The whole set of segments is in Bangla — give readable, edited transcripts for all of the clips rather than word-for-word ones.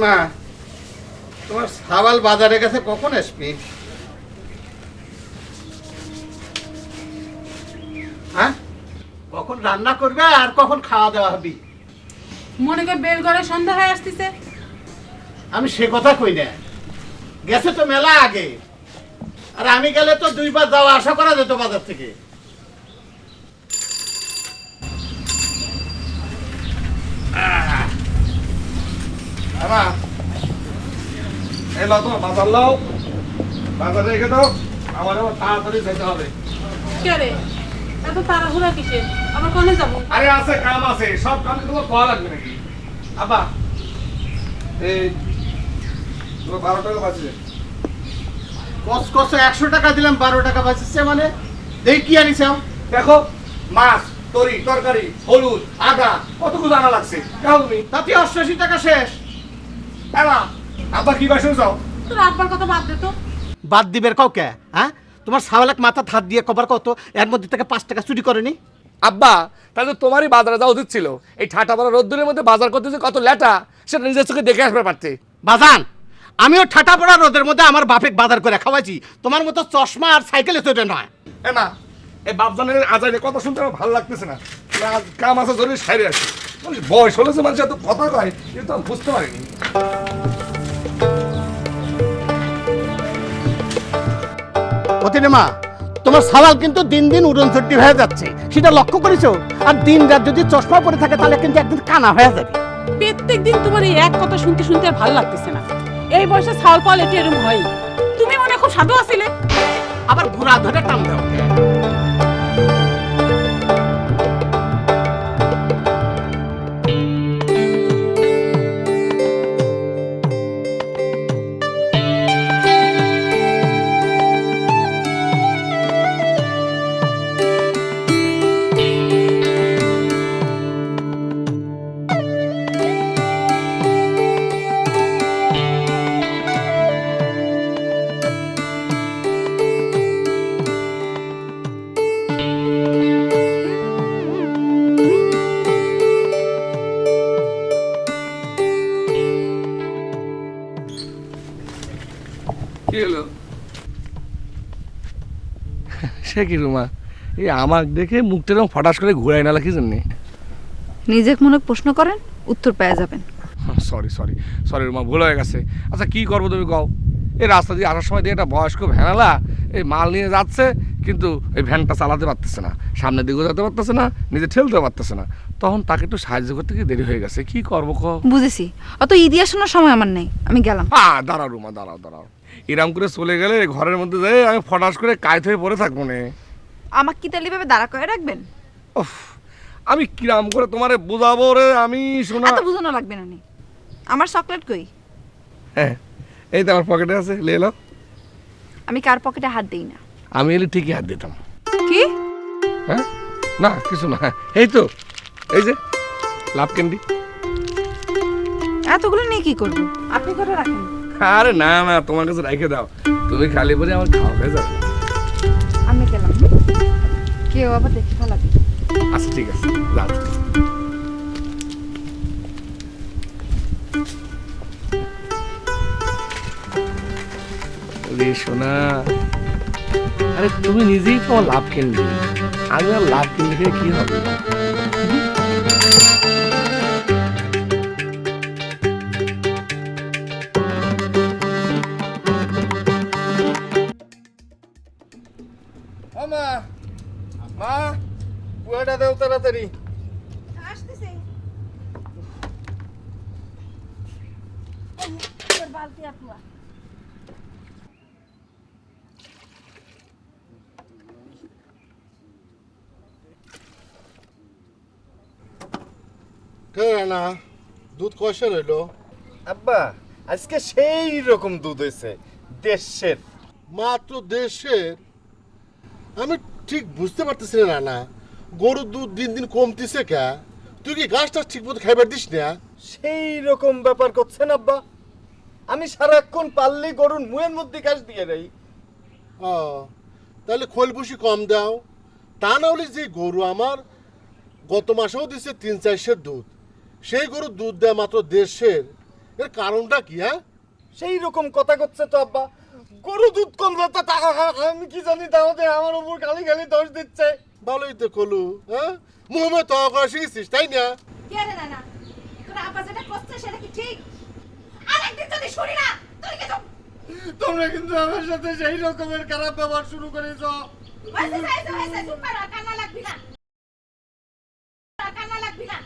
মা তোমার সাওয়াল বাজারে গেছে, কখন আসবি? হ্যাঁ, কখন রান্না করবে আর কখন খাওয়া দাওয়া হবে? মনে করে বের করে সন্ধ্যা হয়ে আসতেছে। আমি সে কথা কই না, গেছে তো মেলা আগে, আর আমি গেলে তো দুইবার যাওয়া আসা করা যেত বাজার থেকে। এই লাও, তোমার বাজার লাও, বাজারে রেখে দাও, আমার আবার তাড়াতাড়ি যেতে হবে। কে রে, এত তাড়াহুড়া কিসের? আবার কোনে যাবো? আরে আছে, কাম আছে, সব কাম কি তোমার করা লাগবে নাকি? আব্বা এই তোমার 12 টাকা বাঁচছে। কসকসে 100 টাকা দিলাম, 12 টাকা বাঁচছে মানে? দেখি কি আনিস? দেখো, মাছ, তরকারি, হলুদ, আদা, কত কিছু আনা লাগছে। যাও তুমি। তাতে 88 টাকা শেষ। আব্বা কি বাসন যাও? তোর আব্বার কথা বাদ দে তো। বাদ দিবের কাউকে? হ্যাঁ, তোমার সাওয়ালাক মাথা হাত দিয়ে কভার কত, এর মধ্যে থেকে 5 টাকা চুরি করেনি? আব্বা তাহলে তোমারই বাজারে যাওয়া উচিত ছিল। এই ঠাটা বড় রোদ্দুরের মধ্যে বাজার করতে যে কত লেটা, সেটা নিজের চোখে দেখে আসবে পারতে। বাজান, আমিও ঠাটা পড়া রোদের মধ্যে আমার বাপেক বাজার করে খাওয়াইছি, তোমার মতো চশমা আর সাইকেলে চড়ে নয়। না, এই বাপজানের আজাইরে কথা শুনতে আমার ভালো লাগতেছে না। কাম আছে জরুরি সাইরে আসে। বয়স হলে যে মানুষ এত কথা কয়, কিন্তু আমি বুঝতে পারিনি। মা, তোমার সাওয়াল কিন্তু দিন দিন উড়নচট্টি হয়ে যাচ্ছে, সেটা লক্ষ্য করেছো? আর দিন রাত যদি চশমা পরে থাকে তাহলে কিন্তু একদিন কানা হয়ে যাবে। প্রত্যেকদিন তোমার এই এক কথা শুনতে শুনতে আর ভালো লাগতেছে না। এই বয়সে ছাল পাল একটু এরকম হয়। তুমি মনে খুব সাধু আছিলে, আবার ঘোড়া ধরে টান দাও। সে কি রুমা, এই আমাকে দেখে মুখটা এরকম ফটাস করে ঘুরাই না কি জন্যে? নিজে মনে প্রশ্ন করেন, উত্তর পেয়ে যাবেন। সরি রুমা, ভুল হয়ে গেছে। আচ্ছা কি করবো তুমি কও? এই রাস্তা দিয়ে আসার সময় দিয়ে একটা বয়স্ক ভ্যানালা এই মাল নিয়ে যাচ্ছে, কিন্তু এই ভ্যানটা চালাতে পারতেছে না, সামনের দিকেও যেতে পারতেছে না, নিজে ঠেলতেও পারতেছে না। তখন তাকে একটু সাহায্য করতে গিয়ে দেরি হয়ে গেছে। কি করবো কও? বুঝেছি, অত ইতিহাস শোনার সময় আমার নেই, আমি গেলাম। দাঁড়াও রুমা, দাঁড়াও। এরম করে চলে গেলে ঘরের মধ্যে যাই আমি ফটাস করে কায়ত হয়ে পড়ে থাকবো না। আমাকে কি তাহলে ভাবে দাঁড়া করে রাখবেন? আমি কিরাম করে তোমারে বুঝাবো রে? আমি শোনা, এত বুঝানো লাগবে না। আমার চকলেট কই? হ্যাঁ, এই তো আমার পকেটে আছে, লে এলো। আমি কার পকেটে হাত দেই না। আমি এলে ঠিকই হাত দিতাম। কি? হ্যাঁ, না কিছু না, এই তো এই যে লাভ ক্যান্ডি। এতগুলো নিয়ে কি করবো? আপনি করে রাখেন। আরে না, তোমার কাছে রেখে দাও, তুমি খালি পরে আমার খাওয়া হয়ে যাবে। আমি গেলাম, কেউ আবার দেখে ফেলাবে। আচ্ছা ঠিক আছে, যাও। সোনা, আরে তুমি নিজেই তো লাভ কিনবে, আমি আর লাভ কিনলে কি হবে? মা, পুয়াটা দেও তাড়াতাড়ি। আসতেছি। বালতি আপুয়া। না, দুধ কয়সা রইলো? আব্বা আজকে সেই রকম দুধ হয়েছে, দেশের। মাত্র দেশের? আমি ঠিক বুঝতে পারতেছি না। না, গরুর দুধ দিন দিন কমতিছে কে? তুই কি ঘাসটা ঠিক মতো খাইবার দিস না? সেই রকম ব্যাপার করছেন আব্বা। আমি সারাক্ষণ পারলেই গরুর মুয়ের মধ্যে ঘাস দিয়ে দেই। ও, তাহলে খোল ভুসি কম দাও। তা না হলে যে গরু আমার গত মাসেও দিছে 3-4 সের দুধ, সেই গরুর দুধ দেয় মাত্র 1.5 সের। এর কারণটা কি? হ্যাঁ, সেই রকম কথা করছে তো আব্বা। গরু দুধ কম দিতে আমি কি জানি, তাহলে আমার উপর খালি খালি দোষ দিচ্ছে। ভালোই তো কলু। হ্যাঁ, মুহম্মদ তো করা শিখেছিস তাই না? কে রে নানা, তোর আব্বা যেটা করছে সেটা কি ঠিক? আরেকদিন যদি শুনি না তুই কি তোমরা কিন্তু আমার সাথে সেই রকমের খারাপ ব্যবহার শুরু করেছো। হয়েছে চুপ করো, কান্না লাগবি না, কান্না লাগবি না,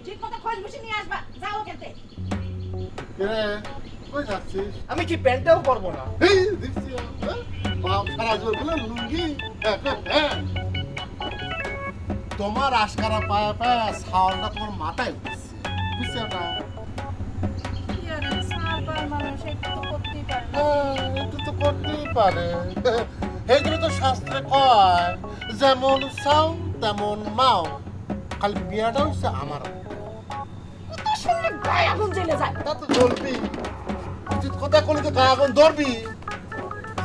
ঠিক মতো খোঁজ বসে নিয়ে আসবা, যাও খেতে। কই যাচ্ছিস? আমি কি প্যান্টটাও করবো না? এই দেখছি, হ্যাঁ? বাপ সারা জীবন বলে লুঙ্গি, একটা প্যান্ট। তোমার আশকারা পায়া পায়া ছাওয়ালটা তোমার মাথায় উঠছে, বুঝছো না? মানুষ একটু তো করতেই পারে। একটু তো করতেই পারে। এইগুলো তো শাস্ত্রে কয়, যেমন চাও তেমন মাও, খালি বিয়াটা হচ্ছে আমার। তো শুনলে গায়ে আগুন জ্বলে যায়। তা তো জ্বলবি, উচিত কথা করলে তো গায়ে আগুন ধরবি।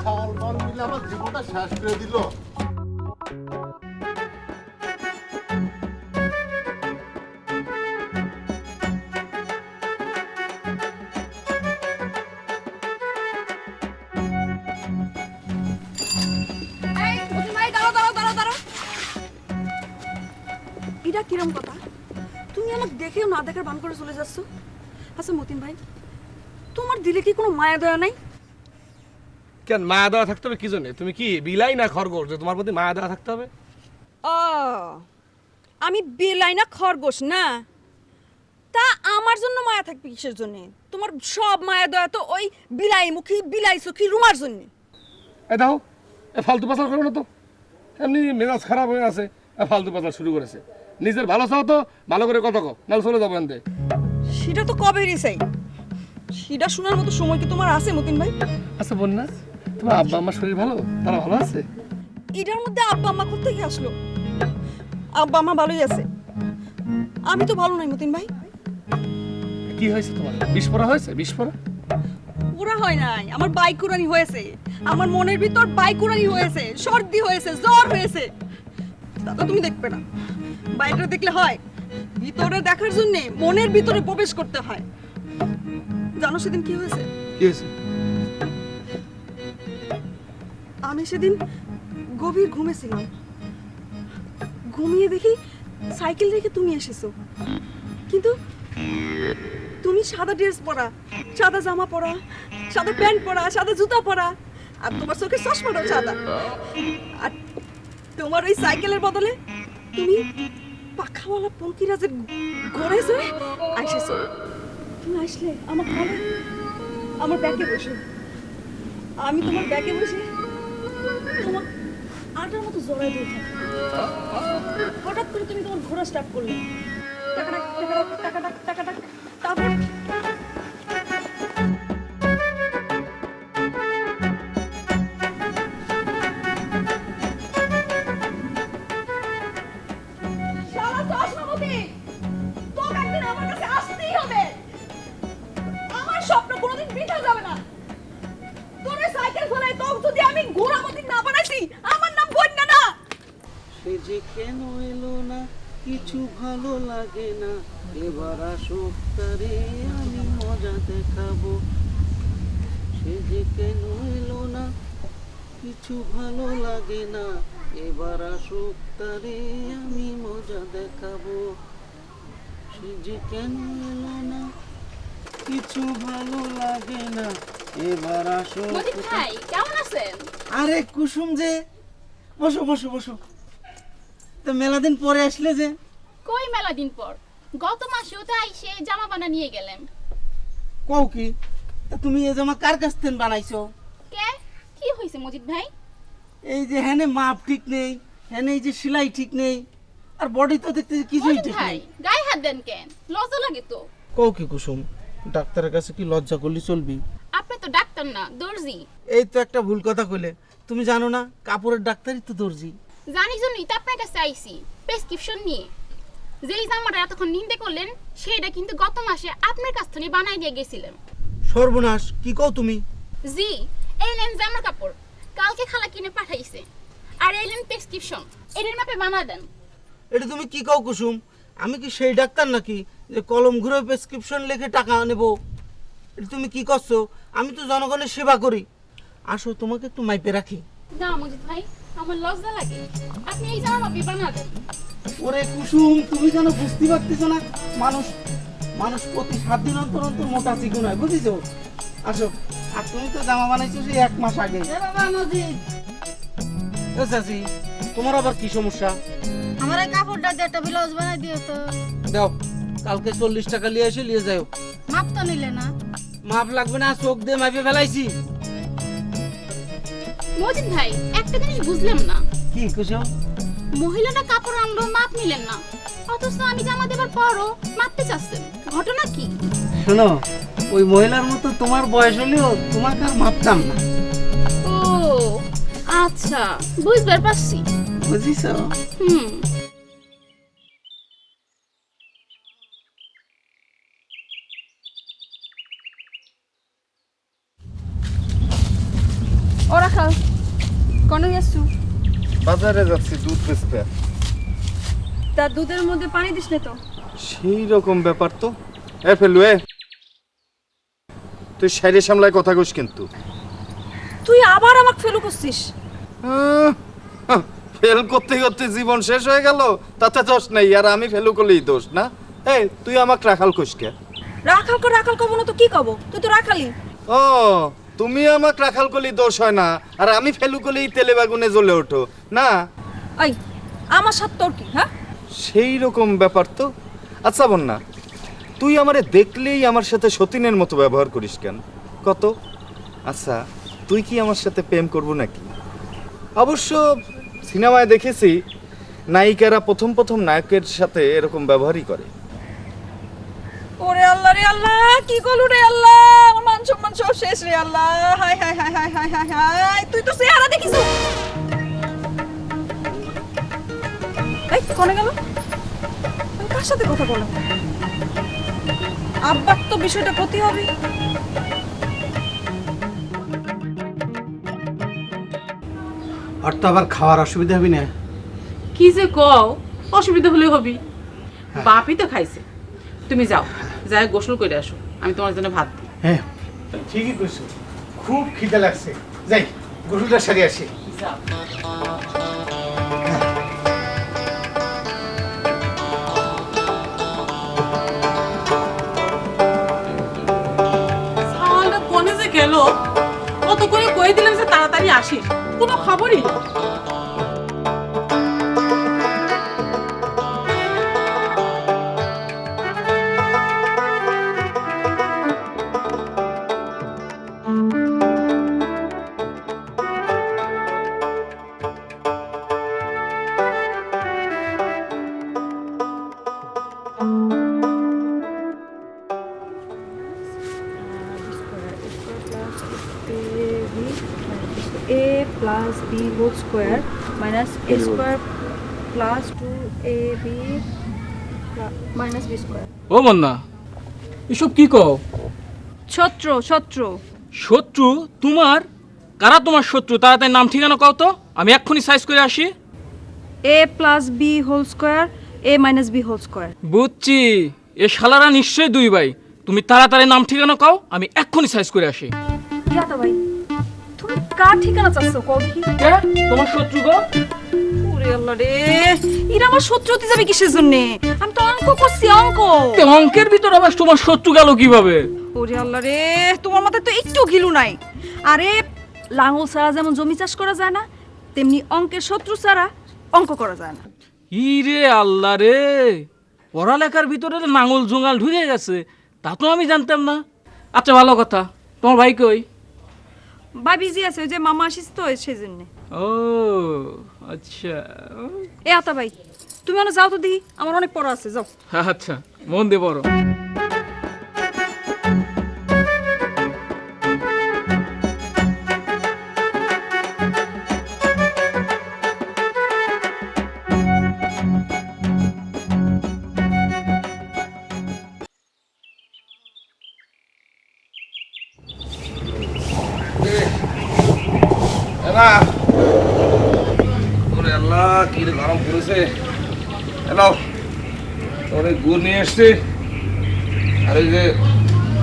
ছাওয়াল বল মিলে আমার জীবনটা শেষ করে দিল। এই মতিন ভাই, দাঁড়াও দাঁড়াও দাঁড়াও দাঁড়াও। এটা কিরম কথা? তুমি আমাকে দেখেও না দেখার ভান করে চলে যাচ্ছ। আচ্ছা মতিন ভাই, তোমার দিলে কি কোনো মায়া দয়া নাই? কেন মায়া দেওয়া থাকতে হবে কি জন্য? তুমি কি বিলাই না খরগোশ যে তোমার প্রতি মায়া দেওয়া থাকতে হবে? ও, আমি বেলাই না খরগোশ না? তা আমার জন্য মায়া থাকবে কিসের জন্য? তোমার সব মায়া দয়া তো ওই বিলাই মুখী বিলাই চোখী রুমার জন্য। এই দেখো, এ ফালতু পাচার করো না তো। এমনি মেজাজ খারাপ হয়ে আছে, ফালতু পাচার শুরু করেছে। নিজের ভালো চাও তো ভালো করে কথা কো, নাহলে চলে যাবো এনতে। সেটা তো কবেরই চাই। সেটা শোনার মতো সময় কি তোমার আছে মতিন ভাই? আচ্ছা বোন না, তোমার আব্বা আমার শরীর ভালো? তারা ভালো আছে? এটার মধ্যে আব্বা আম্মা কোথেকে আসলো? আব্বা আম্মা ভালোই আছে, আমি তো ভালো নাই মতিন ভাই। কি হয়েছে তোমার? বিস্ফোরা হয়েছে? বিস্ফোরা? পুরা হয় নাই, আমার বাইকুরানি হয়েছে। আমার মনের ভিতর বাইকুরানি হয়েছে, সর্দি হয়েছে, জ্বর হয়েছে। তা তো তুমি দেখবে না, বাইরে দেখলে হয়? ভিতরে দেখার জন্য মনের ভিতরে প্রবেশ করতে হয়। জানো সেদিন কি হয়েছে? কি হয়েছে? আমি সেদিন গভীর ঘুমেছিলাম, ঘুমিয়ে দেখি সাইকেল রেখে তুমি এসেছো। কিন্তু তুমি সাদা ড্রেস পরা, সাদা জামা পরা, সাদা প্যান্ট পরা, সাদা জুতা পরা, আর তোমার চোখের চশমাটাও সাদা। আর তোমার ওই সাইকেলের বদলে তুমি পাখাওয়ালা পঙ্কিরাজের ঘরে চড়ে আসেছো। তুমি আসলে আমার ঘরে, আমার ব্যাগে বসে, আমি তোমার ব্যাগে বসে তোমার আটার মতো জড়াই দিয়ে থাকি। হঠাৎ করে তুমি তোমার ঘোড়া স্টার্ট করলে, টাকাটাক টাকাটাক টাকাটাক টাকাটাক। তারপর শালা চশমাবতী, তোকে একদিন আমার কাছে আসতেই হবে। আমার স্বপ্ন কোনোদিন বৃথা যাবে না। তোর ওই সাইকেল ফেলায় তোকে যদি আমি ঘোড়ামতি না বানাইছি, আমার নাম বন্যা না। সে যে কেন এলো না, কিছু ভালো লাগে না, এবার আসুক তারে আমি মজা দেখাবো। সে যে কেন এলো না, কিছু ভালো লাগে না, এবার আসুক তারে আমি মজা দেখাবো। সে যে কেন এলো না, কিছু ভালো লাগে না, এবার আসুক। ভাই কেমন আছেন? আরে কুসুম যে, বসো বসো বসো। তো মেলা দিন পরে আসলে যে? কই মেলা দিন পর, গত মাসেও তো আইসে জামা বানা নিয়ে গেলেন। কও কি? তা তুমি এই জামা কার কাছ থেকে বানাইছো? কে কি হইছে মজিদ ভাই? এই যে হ্যানে মাপ ঠিক নেই, হ্যানে এই যে সেলাই ঠিক নেই, আর বডি তো দেখতে কিছুই মজিদ ঠিক ভাই নেই। গায়ে হাত দেন কেন? লজ্জা লাগে তো। কও কি কুসুম, ডাক্তারের কাছে কি লজ্জা করলে চলবি? আপনি তো ডাক্তার না, দর্জি। এই তো একটা ভুল কথা কইলে। তুমি জানো না কাপড়ের ডাক্তারই তো দর্জি। জানি জন্যই তো আপনার কাছে আইছি প্রেসক্রিপশন নিয়ে। যেই জামাটা এতক্ষণ নিন্দে করলেন সেটা কিন্তু গত মাসে আপনার কাছ থেকে বানাই দিয়ে গেছিলেন। সর্বনাশ, কি কও তুমি? জি, এই নেন জামার কাপড়, কালকে খালা কিনে পাঠাইছে। আর এই নেন প্রেসক্রিপশন, এর মাপে বানা দেন। এটা তুমি কি কও কুসুম? আমি কি সেই ডাক্তার নাকি যে কলম ঘুরে প্রেসক্রিপশন লিখে টাকা নেব? এটা তুমি কি করছো? আমি তো জনগণের সেবা করি। আসো তোমাকে একটু মাইপে রাখি। না মজিদ ভাই, আমার লজ্জা লাগে। আপনি এই জামা মাপি বানাবেন। ওরে কুসুম, তুমি কেন বুঝতে পারতেছো না? মানুষ মানুষ প্রতি 7 দিন অন্তর অন্তর মোটা চিকন হয়, বুঝিছো? আসো। আর তুমি তো জামা বানাইছো সেই 1 মাস আগে। বাবা মজিদ, ও চাচি, তোমার আবার কি সমস্যা? আমার এই কাপড়টা দিয়ে একটা ব্লাউজ বানাই দিও তো। দাও, কালকে 40 টাকা নিয়ে এসে নিয়ে যাও। মাপ তো নিলে না। মাপ লাগবে না, চোখ দিয়ে মাপে ফেলাইছি। মজিদ ভাই, একটা জিনিস বুঝলাম না। কি কুসুম? মহিলাটা কাপড় আনলো, মাপ নিলেন না, অথচ আমি জামা দেবার পরও মাপতে চাচ্ছেন। ঘটনা কি? শোনো, ওই মহিলার মতো তোমার বয়স হলেও তোমাকে আর মাপতাম না। ও আচ্ছা, বুঝবার পারছি। বুঝিছো? হুম। ও রাখাল, কোনে যাচ্ছু? বাজারে যাচ্ছি দুধ বেচতে। তার দুধের মধ্যে পানি দিস না তো? সেই রকম ব্যাপার তো। ফেলু তুই সাইরে সামলায় কথা কইস কিন্তু। তুই আবার আমাকে ফেলু করছিস? ফেল করতে করতে জীবন শেষ হয়ে গেল, তাতে দোষ নেই। আর আমি ফেলু করলেই দোষ না? তুই আমাকে রাখাল কইস কে? রাখাল কব না তো কি কব? তুই তো রাখালি। ও, তুমি আমাকে রাখাল করলেই দোষ হয় না, আর আমি ফেলু করলেই তেলে বাগুনে জ্বলে ওঠো না? এই, আমার সাথে তোর কি? হ্যাঁ, সেই রকম ব্যাপার তো। আচ্ছা বন্যা, তুই আমারে দেখলেই আমার সাথে সতীনের মতো ব্যবহার করিস কেন কত? আচ্ছা, তুই কি আমার সাথে প্রেম করবো নাকি? অবশ্য সিনেমায় দেখেছি নায়িকারা প্রথম প্রথম নায়কের সাথে এরকম ব্যবহারই করে। ওরে আল্লাহ রে আল্লাহ, কি করলু রে আল্লাহ, আমার মান সম্মান সব শেষ রে আল্লাহ। হাই হাই হাই হাই হাই হাই হাই, তুই তো চেহারা দেখিস। এই কোনে গেল? আমি কার সাথে কথা বললাম? আব্বার তো বিষয়টা ক্ষতি হবে। আর তো আবার খাওয়ার অসুবিধা হবে না? কি যে কও, অসুবিধা হলে হবি। বাপই তো খাইছে। তুমি যাও, যাই গোসল করে আসো, আমি তোমার জন্য ভাত দিই। হ্যাঁ ঠিকই কইছো, খুব খিদে লাগছে। যাই গোসলটা সারি আসি। সালটা কোনে যে গেল, কত করে কই দিলাম যে তাড়াতাড়ি আসিস, কোনো খবরই না। a plus b whole square minus a square plus 2ab minus b square. ও মন্না, এসব কি কও? ছত্র ছত্র। শত্রু তোমার? কারা তোমার শত্রু? তাড়াতাড়ি নাম ঠিকানা কও তো, আমি এক্ষুনি সাইজ করে আসি। a plus b whole square a minus b whole square. বুঝছি, এ শালারা নিশ্চয়ই দুই ভাই। তুমি তাড়াতাড়ি নাম ঠিকানা কও, আমি এক্ষুনি সাইজ করে আসি। ইয়াতা ভাই, তুমি কার ঠিকানা চাচ্ছো কও দেখি? কে তোমার শত্রু গো? ওরে আল্লাহ রে, এরা আমার শত্রু হতে যাবে কিসের জন্য? আমি তো অঙ্ক করছি, অঙ্ক। তে অঙ্কের ভিতর আবার তোমার শত্রু গেল কিভাবে? ওরে আল্লাহ রে, তোমার মাথায় তো একটু গিলু নাই। আরে লাঙ্গল ছাড়া যেমন জমি চাষ করা যায় না, তেমনি অঙ্কের শত্রু ছাড়া অঙ্ক করা যায় না। ইরে আল্লাহ রে, পড়ালেখার ভিতরে তো নাঙল জোঙাল ঢুকে গেছে, তা তো আমি জানতাম না। আচ্ছা ভালো কথা, তোমার ভাই কই? ভাই বিজি আছে, ওই যে মামা আসিস তো সেই জন্য। ও আচ্ছা। এ আতা ভাই, তুমি অনেক যাও তো দেখি, আমার অনেক পড়া আছে, যাও। আচ্ছা মন দিয়ে পড়ো। ওরে আল্লাহ, কি রে গরম পড়েছে। হ্যালো, তোর গুড় নিয়ে এসছি, আর এই যে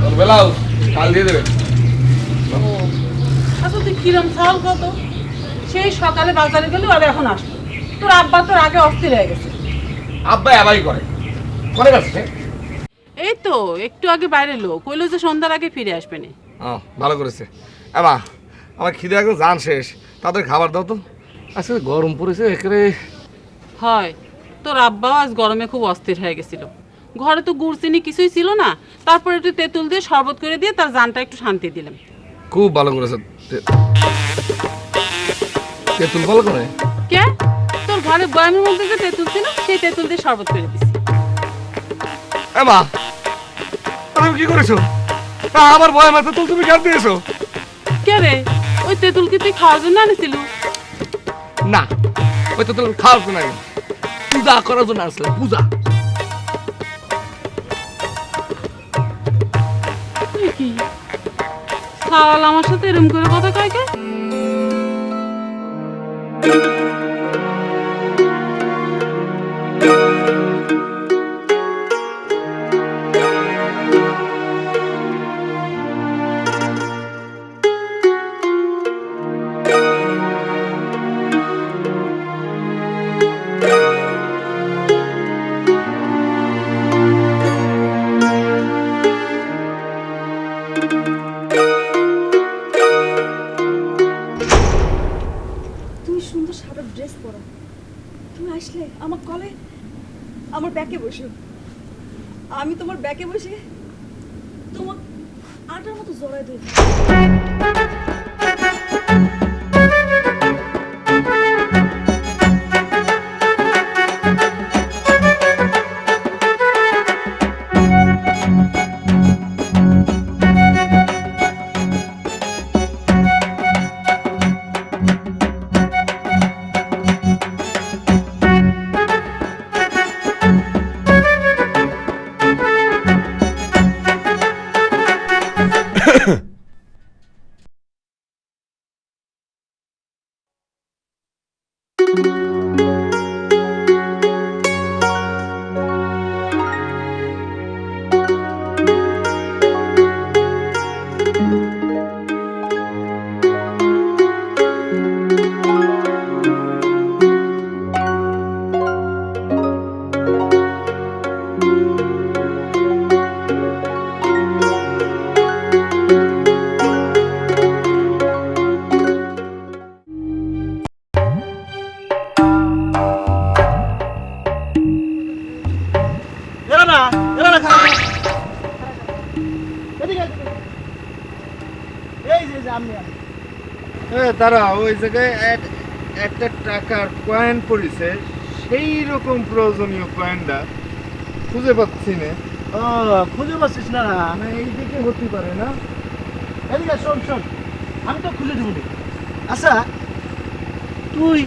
তোর ব্লাউজ কাল দিয়ে দেবেন। ও আচ্ছা, তুই কিরম চাল কত? সেই সকালে বাজারে গেল আর এখন আসলো। তোর আব্বা তোর আগে অস্থির হয়ে গেছে। আব্বা আবাই করে করে গেছে। এই তো একটু আগে বাইরে লোক কইলো যে সন্ধ্যার আগে ফিরে আসবে না। ভালো করেছে। মা আমার খিদে একদম জান শেষ, তাদের খাবার দাও তো। আচ্ছা গরম পড়েছে একেবারে। হয়, তোর আব্বাও আজ গরমে খুব অস্থির হয়ে গেছিল। ঘরে তো গুড় চিনি কিছুই ছিল না, তারপরে একটু তেঁতুল দিয়ে শরবত করে দিয়ে তার জানটা একটু শান্তি দিলাম। খুব ভালো করেছে। তেঁতুল ভালো করে কে? তোর ঘরে বয়ামের মধ্যে যে তেঁতুল ছিল সেই তেঁতুল দিয়ে শরবত করে দিছি। মা তুমি কি করেছো? আমার বয়ামে তেঁতুল তুমি কেন দিয়েছো? কে রে, ওই তেঁতুল কি তুই খাওয়ার জন্য আনিছিল? না, ওই তেঁতুল খাওয়ার জন্য না, পূজা করার জন্য আসলে পূজা। কি সাওয়াল আমার সাথে এরকম করে কথা কয় কে? তুমি সুন্দর সাদা ড্রেস পরা, তুমি আসলে আমার কলে আমার ব্যাকে বসো, আমি তোমার ব্যাকে বসে তোমার আটার মতো জড়ায় ধরি। তারা ওই জায়গায় একটা টাকার কয়েন পড়েছে, সেই রকম প্রয়োজনীয় কয়েনটা খুঁজে পাচ্ছি না। খুঁজে পাচ্ছিস না? না এই দিকে হতে পারে না। এদিকে শোন শোন, আমি তো খুঁজে দেবো। আচ্ছা তুই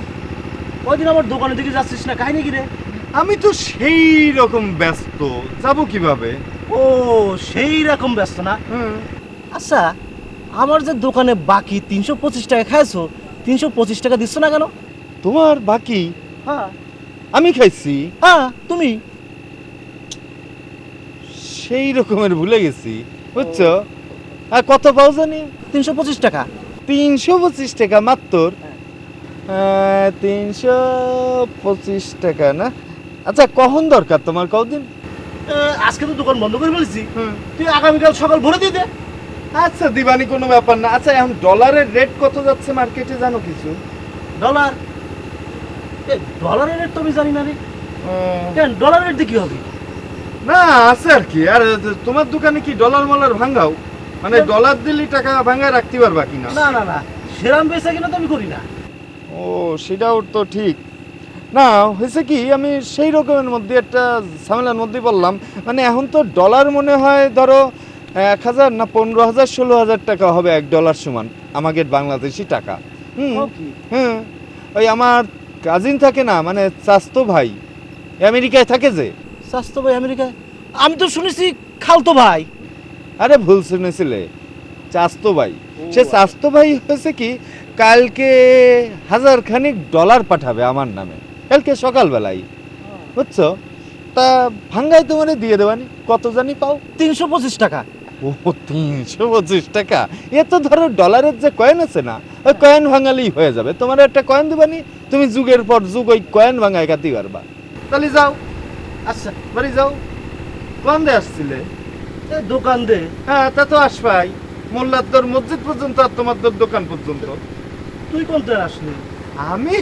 ওই দিন আমার দোকানের দিকে যাচ্ছিস না, কাহিনী কি রে? আমি তো সেই রকম ব্যস্ত, যাব কিভাবে? ও সেই রকম ব্যস্ত না? হুম। আচ্ছা আমার যে দোকানে বাকি 325 টাকা খাইছো, 325 টাকা দিচ্ছ না কেন? তোমার বাকি হ্যাঁ আমি খাইছি? হ্যাঁ তুমি। সেই রকমের ভুলে গেছি, বুঝছো? আর কত পাও জানি? 325 টাকা। 325 টাকা মাত্র? 325 টাকা না? আচ্ছা কখন দরকার তোমার, কদিন? আজকে তো দোকান বন্ধ করে বলেছি, তুই আগামীকাল সকাল ভোরে দিয়ে দে। আচ্ছা দিবানি, কোনো ব্যাপার না। আচ্ছা এখন ডলারের রেট কত যাচ্ছে মার্কেটে জানো কিছু? ডলার? ডলারের রেট তো আমি জানি না রে। কেন ডলারের রেট দিয়ে কি হবে? না আছে আর কি। আর তোমার দোকানে কি ডলার মলার ভাঙাও? মানে ডলার দিলেই টাকা ভাঙায় রাখতে পারবা কিনা? না না না, সেরাম বেচা কিনা তো আমি করি না। ও সেটাও তো ঠিক না। হয়েছে কি, আমি সেই রকমের মধ্যে একটা ঝামেলার মধ্যে বললাম। মানে এখন তো ডলার মনে হয় ধরো 1000 না 15,000 16,000 টাকা হবে $1 সমান আমাদের বাংলাদেশি টাকা। হুম। ওই আমার কাজিন থাকে না, মানে চাস্তো ভাই আমেরিকায় থাকে যে। চাস্তো ভাই আমেরিকায়? আমি তো শুনেছি খালতো ভাই। আরে ভুল শুনেছিলে, চাস্তো ভাই। সে চাস্তো ভাই হয়েছে কি, কালকে 1000 খানিক ডলার পাঠাবে আমার নামে, কালকে সকালবেলায়, বুঝছো? তা ভাঙ্গাই তোমারে দিয়ে দেবানি। কত জানি পাও? 325 টাকা। ও 325 টাকা, এ তো ধরো ডলারের যে কয়েন আছে না, ওই কয়েন ভাঙালেই হয়ে যাবে। তোমার একটা কয়েন দিবানি, তুমি যুগের পর যুগ ওই কয়েন ভাঙায় কাটি পারবা। তাহলে যাও, আচ্ছা বাড়ি যাও। কোন দে আসছিলে? দোকান দে। হ্যাঁ তা তো আসবাই, মোল্লাদ্দর মসজিদ পর্যন্ত আর তোমার দোকান পর্যন্ত। তুই কোনটা আসলি? আমি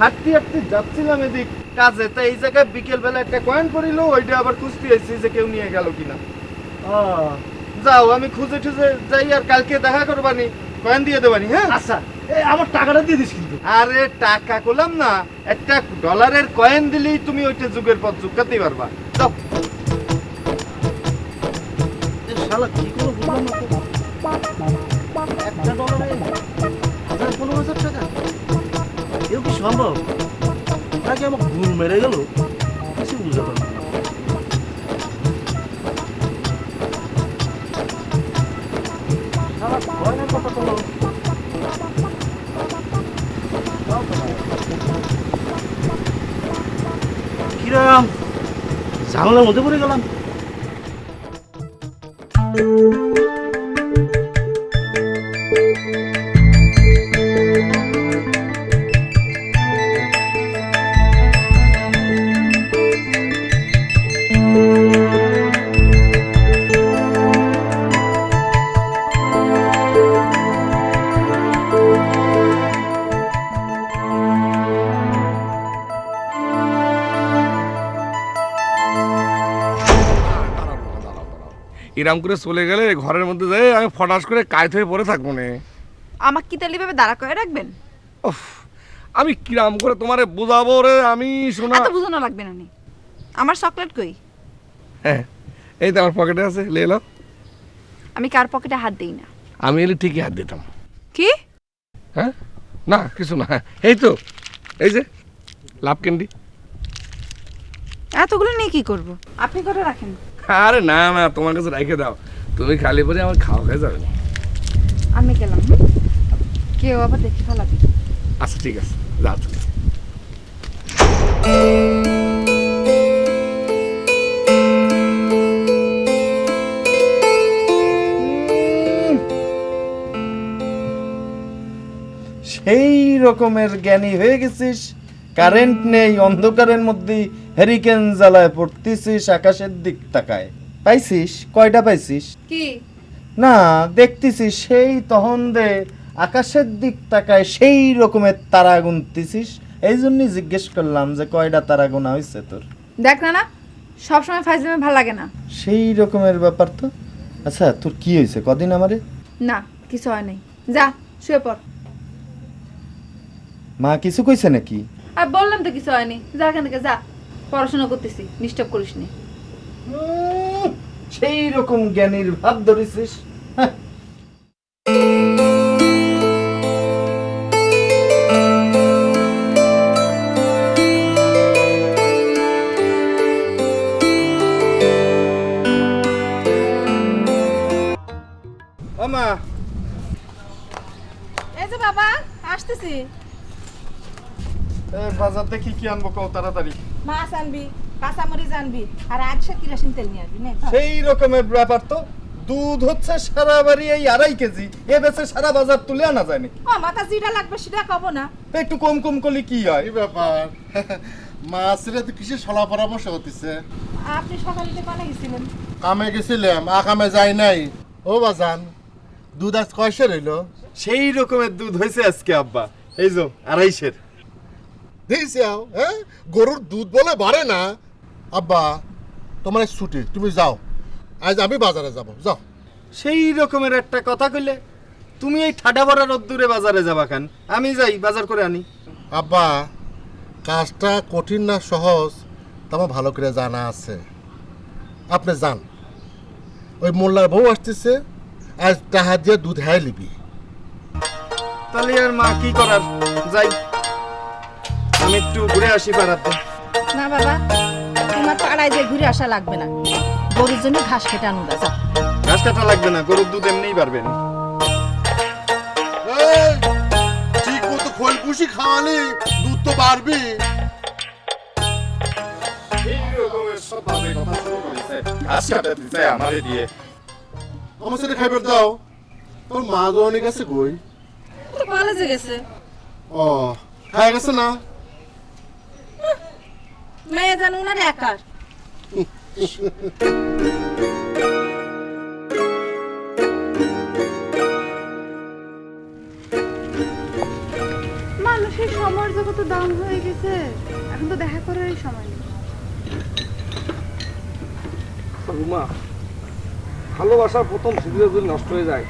হাঁটতে হাঁটতে যাচ্ছিলাম এদিক কাজে, তা এই জায়গায় বিকেল বেলা একটা কয়েন পড়িল, ওইটা আবার খুঁজতে এসেছি যে কেউ নিয়ে গেল কিনা। যাও, আমি খুঁজে টুজে যাই, আর কালকে দেখা করবানি, কয়েন দিয়ে দেবানি। হ্যাঁ আচ্ছা, আমার টাকাটা দিয়ে দিস কিন্তু। আরে টাকা করলাম না, একটা ডলারের কয়েন দিলেই তুমি ওইটা যুগের পর যুগ কাটতে পারবা। যাও। শালা কি করে বুঝলাম না তো। একটা ডলারে 15,000 টাকা, এও কি সম্ভব? নাকি আমার ঘুম মেরে গেল, কিছু বুঝতে পারলাম না। শালা কয়নের কথা তো কিরাম ঝামেলার মধ্যে পড়ে গেলাম। এরম করে চলে গেলে ঘরের মধ্যে যাই আমি ফটাস করে কায়ত হয়ে পড়ে থাকবো না। আমাকে কি তাহলে ভাবে দাঁড়া করে রাখবেন? উফ, আমি কিরাম করে তোমারে বোঝাবো রে, আমি শোনা। এত বুঝানো লাগবে না নি। আমার চকলেট কই? হ্যাঁ এই তো আমার পকেটে আছে, লে এলো। আমি কার পকেটে হাত দেই না। আমি এলে ঠিকই হাত দিতাম। কি? হ্যাঁ না কিছু না, এই তো এই যে লাভ ক্যান্ডি। এতগুলো নিয়ে কি করব? আপনি করে রাখেন। আরে না না, তোমার কাছে রেখে দাও, তুমি খালি পরে আমার খাওয়া হয়ে যাবে। আমি গেলাম, কেউ আবার দেখে ফেলাবি। আচ্ছা ঠিক আছে, যাও তুমি। সেই রকমের জ্ঞানী হয়ে গেছিস, কারেন্ট নেই, অন্ধকারের মধ্যে হ্যারিকেন জ্বালায় পড়তেছিস, আকাশের দিক তাকায়। পাইছিস? কয়টা পাইছিস? কি? না দেখতেছিস সেই তখন দে আকাশের দিক তাকায় সেই রকমের তারা গুনতেছিস। এই জন্যই জিজ্ঞেস করলাম যে কয়টা তারা গোনা হয়েছে তোর। দেখ না না, সবসময় ফাইজলামে ভালো লাগে না। সেই রকমের ব্যাপার তো। আচ্ছা তোর কি হয়েছে কদিন আমারে? না কিছু হয় নাই, যা শুয়ে পড়। মা কিছু কইছে নাকি? আর বললাম তো কিছু হয়নি, যা এখান থেকে যা, পড়াশোনা করতেছি, ডিস্টার্ব করিস নি। সেই রকম জ্ঞানীর ভাব ধরেছিস। হ্যাঁ। ও মা, এই যে বাবা আসতেছি। বাজার দেখি কি আনবো কও তাড়াতাড়ি। মাছ আনবি, কাঁচামরিচ আনবি, আর 1 কিরোসিন তেল নিয়ে আসবি। নে সেই রকমের ব্যাপার তো। দুধ হচ্ছে সারা বাড়ি এই 2.5 কেজি, এ বেচে সারা বাজার তুলে আনা যায় নাকি? ও মাথা যেটা লাগবে সেটা খাবো না। একটু কম কম করলে কি হয়? কি ব্যাপার? মাছের তো কিসের সলা পরামর্শ হতেছে? আপনি সকালে দোকানে গেছিলেন। কামে গেছিলাম, আকামে যাই নাই। ও বাজান, দুধ আজ কয়সে রইল? সেই রকমের দুধ হয়েছে আজকে আব্বা, এই যে 2.5 দেখছি হ্যাঁ, গরুর দুধ বলে বাড়ে না। আব্বা তোমার ছুটি, তুমি যাও, আজ আমি বাজারে যাব, যাও। সেই রকমের একটা কথা কইলে। তুমি এই ঠাডা ভরা রোদ্দুরে বাজারে যাবা কেন? আমি যাই বাজার করে আনি। আব্বা কাজটা কঠিন না সহজ তা আমার ভালো করে জানা আছে। আপনি যান, ওই মোল্লার বউ আসতেছে, আজ টাহা দিয়ে দুধ হ্যাঁ লিবি। তাহলে আর মা কি করার, যাই আমি একটু ঘুরে আসি পাড়াতে। না বাবা, তোমার পাড়ায় যে ঘুরে আসা লাগবে না, গরুর জন্য ঘাস কেটে আনো যা। ঘাস কাটা লাগবে না, গরুর দুধ এমনিই পারবেন। ঠিক মতো খোল কুশি খাওয়ালে দুধ তো বাড়বি। ঘাস কাটা দিতে আমারে দিয়ে। আমার সাথে খাইবার দাও। তোর মা তো অনেক আছে কই? তো কলেজে গেছে। ও খাই গেছে না? মেয়ে জানো না একার। মানুষের সময়ের যে কত দাম হয়ে গেছে, এখন তো দেখা করারই সময় নেই। রুমা, ভালোবাসার প্রথম সিঁদুরে যদি নষ্ট হয়ে যায়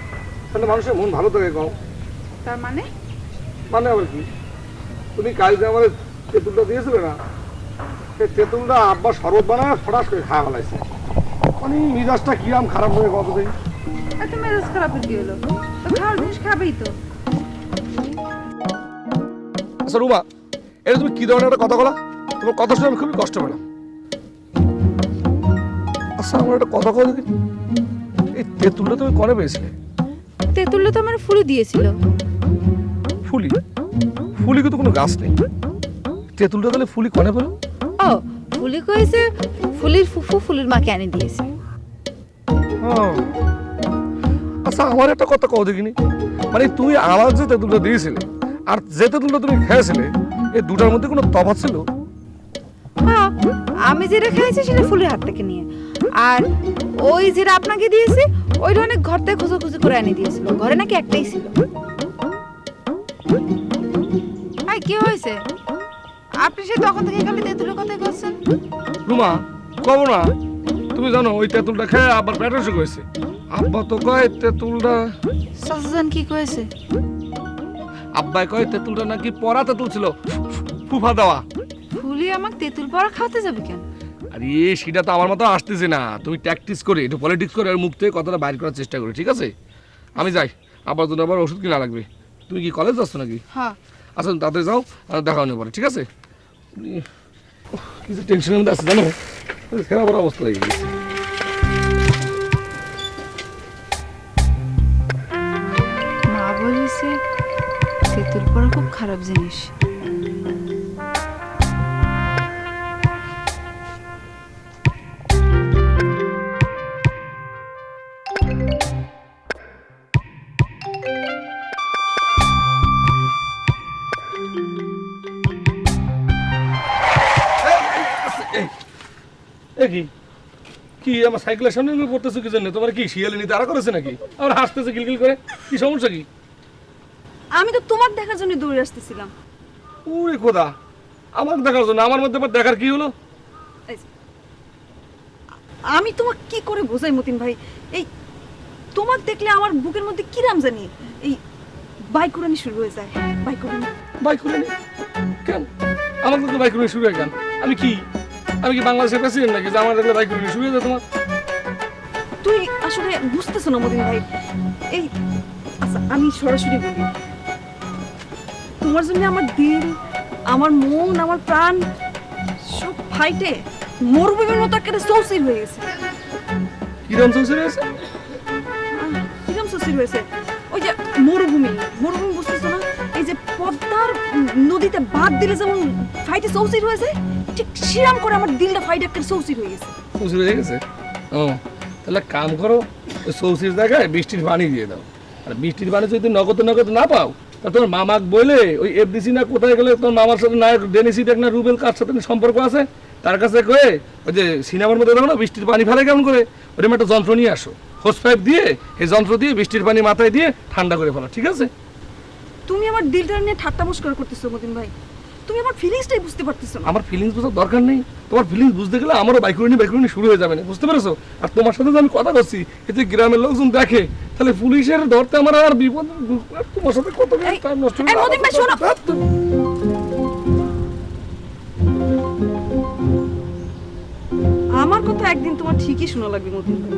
তাহলে মানুষের মন ভালো থাকে কম। তার মানে? মানে আবার কি, তুমি কাল যে আমার তেঁতুলটা দিয়েছিলে না, সেই তেঁতুলটা আব্বা শরবত বানায় ফটাস করে খাওয়া ফেলাইছে। মানে মিজাজটা কিরাম খারাপ হয়ে কত দিন। এত মেজাজ খারাপের কি হলো? তো খাওয়ার জিনিস খাবেই তো। আচ্ছা রুমা, এটা তুমি কি ধরনের একটা কথা বলা? তোমার কথা শুনে আমি খুবই কষ্ট পেলাম। আচ্ছা আমার একটা কথা কথা দেখি, এই তেঁতুলটা তুমি কনে পেয়েছিলে? তেঁতুলটা তো আমার ফুলি দিয়েছিল। ফুলি? ফুলি কিন্তু কোনো গাছ নেই, তেঁতুলটা তাহলে ফুলি কনে পেলো? ও, ফুলি কইছে ফুলির ফুফু ফুলির মাকে এনে দিয়েছে। আচ্ছা আমার একটা কথা কও দেখিনি, মানে তুমি আমার যে তেঁতুলটা দিয়েছিলে আর যে তেঁতুলটা তুমি খেয়েছিলে, এই দুটার মধ্যে কোনো তফাৎ ছিল? হ্যাঁ, আমি যেটা খেয়েছি সেটা ফুলির হাত থেকে নিয়ে, আর ওই যেটা আপনাকে দিয়েছি ওইটা অনেক ঘর থেকে খুঁজে করে এনে দিয়েছিল। ঘরে নাকি একটাই ছিল। কি হয়েছে? আপনি সে তখন থেকে খালি তেঁতুলের কথাই বলছেন। রুমা কব না, তুমি জানো ওই তেঁতুলটা খেয়ে আবার পেট অসুখ হয়েছে। আব্বা তো কয় তেঁতুলটা, শাশুজান কি কয়েছে? আব্বাই কয় তেঁতুলটা নাকি পরা তেঁতুল ছিল, ফুফা দেওয়া। ফুলি আমাকে তেঁতুল পড়া খাওয়াতে যাবে কেন? আরে সেটা তো আমার মতো আসতেছে না, তুমি প্র্যাকটিস করে একটু পলিটিক্স করে আর মুখ থেকে কথাটা বাইর করার চেষ্টা করি, ঠিক আছে? আমি যাই, আবার জন্য আবার ওষুধ কিনা লাগবে। তুমি কি কলেজ যাচ্ছ নাকি? হ্যাঁ। আচ্ছা তাড়াতাড়ি যাও, দেখা হয়ে পরে, ঠিক আছে? কিছু টেনশনের মধ্যে আছে জানো, সেরা বড় অবস্থা হয়ে গেছে। মা বলেছে তেঁতুল পড়া খুব খারাপ জিনিস। কি কি আমার সাইকেলের সামনে পড়তেছো কি জন্য? তোমার কি শিয়ালে নিতে আরা করেছে নাকি? আর হাসতেছে গিলগিল করে, কি সমস্যা কি? আমি তো তোমার দেখার জন্য দৌড়ে আসতেছিলাম। ওরে খোদা, আমার দেখার জন্য? আমার মধ্যে আবার দেখার কি হলো? আমি তোমাকে কি করে বোঝাই মতিন ভাই, এই তোমাক দেখলে আমার বুকের মধ্যে কিরাম জানি এই বাইকুরানি শুরু হয়ে যায়। বাইকুরানি বাইকুরানি কেন? আমার তো বাইকুরানি শুরু হয়ে কেন? আমি কি বাংলাদেশের প্রেসিডেন্ট নাকি যে আমার দেখলে বাইকুরানি শুরু হয়ে যায় তোমার? তুই আসলে বুঝতেছো না মতিন ভাই। এই আচ্ছা আমি সরাসরি বলি, তোমার জন্য আমার দিল, আমার মন, আমার প্রাণ সব ফাইটে মরুভূমির মতো একটা চৌচির হয়ে গেছে। কিরম চৌচির হয়েছে? কিরম চৌচির হয়েছে? ওই যে মরুভূমি বুঝতেছো না? এই যে পদ্মার নদীতে বাঁধ দিলে যেমন ফাইটে চৌচির হয়েছে, ঠিক সেরকম করে আমার দিলটা ফাইটে একটা চৌচির হয়ে গেছে। চৌচির হয়ে গেছে? ও তাহলে কাম করো, ওই চৌচির জায়গায় বৃষ্টির পানি দিয়ে দাও। আর বৃষ্টির পানি যদি নগদ না পাও, তা তোমার মামাক বলে ওই এফডিসি না কোথায় গেলে তোমার মামার সাথে নায়ক ডেনিসি দেখ না রুবেল কার সাথে সম্পর্ক আছে, তার কাছে কয়ে ওই যে সিনেমার মধ্যে দেখো না বৃষ্টির পানি ফেলে কেমন করে, ওরকম একটা যন্ত্র নিয়ে আসো, হোস পাইপ দিয়ে এই যন্ত্র দিয়ে বৃষ্টির পানি মাথায় দিয়ে ঠান্ডা করে ফেলো, ঠিক আছে? তুমি আমার দিলটা নিয়ে ঠাট্টা মস্করা করতেছো মতিন ভাই। তুমি আমার ফিলিংসটাই বুঝতে পারতেছো না। আমার ফিলিংস বোঝার দরকার নেই, তোমার ফিলিংস বুঝতে গেলে আমারও বাইকুরানি শুরু হয়ে যাবে না, বুঝতে পেরেছো? আর তোমার সাথে যে আমি কথা করছি এতে গ্রামের লোকজন দেখে, তাহলে পুলিশের ধরতে আমার আর বিপদ। তোমার সাথে কত টাইম নষ্ট এই মতিন ভাই শোনো, আমার কথা একদিন তোমার ঠিকই শোনা লাগবে মতিন ভাই।